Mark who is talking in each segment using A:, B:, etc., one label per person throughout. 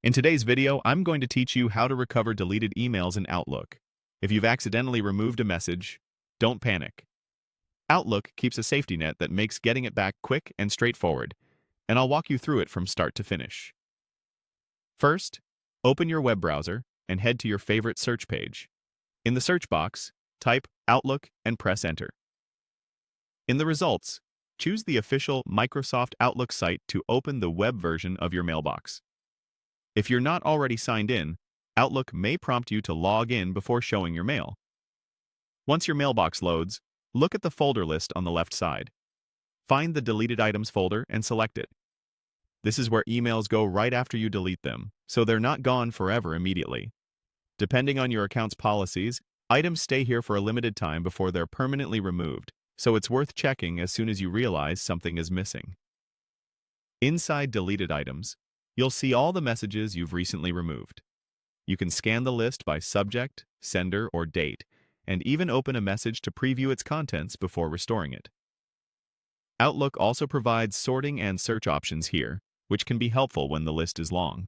A: In today's video, I'm going to teach you how to recover deleted emails in Outlook. If you've accidentally removed a message, don't panic. Outlook keeps a safety net that makes getting it back quick and straightforward, and I'll walk you through it from start to finish. First, open your web browser and head to your favorite search page. In the search box, type Outlook and press Enter. In the results, choose the official Microsoft Outlook site to open the web version of your mailbox. If you're not already signed in, Outlook may prompt you to log in before showing your mail. Once your mailbox loads, look at the folder list on the left side. Find the Deleted Items folder and select it. This is where emails go right after you delete them, so they're not gone forever immediately. Depending on your account's policies, items stay here for a limited time before they're permanently removed, so it's worth checking as soon as you realize something is missing. Inside Deleted Items, you'll see all the messages you've recently removed. You can scan the list by subject, sender, or date, and even open a message to preview its contents before restoring it. Outlook also provides sorting and search options here, which can be helpful when the list is long.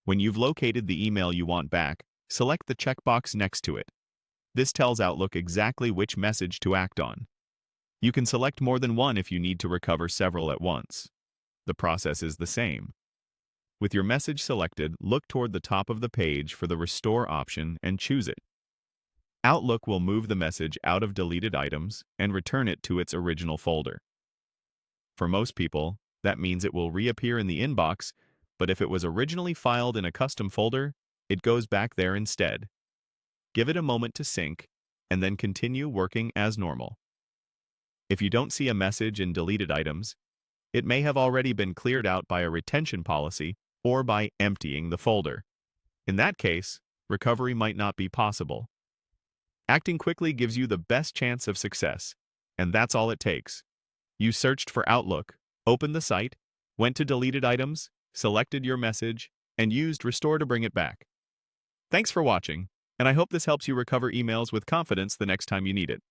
A: When you've located the email you want back, select the checkbox next to it. This tells Outlook exactly which message to act on. You can select more than one if you need to recover several at once. The process is the same. With your message selected, look toward the top of the page for the Restore option and choose it. Outlook will move the message out of Deleted Items and return it to its original folder. For most people, that means it will reappear in the inbox, but if it was originally filed in a custom folder, it goes back there instead. Give it a moment to sync, and then continue working as normal. If you don't see a message in Deleted Items, it may have already been cleared out by a retention policy or by emptying the folder. In that case, recovery might not be possible. Acting quickly gives you the best chance of success, and that's all it takes. You searched for Outlook, opened the site, went to Deleted Items, selected your message, and used Restore to bring it back. Thanks for watching, and I hope this helps you recover emails with confidence the next time you need it.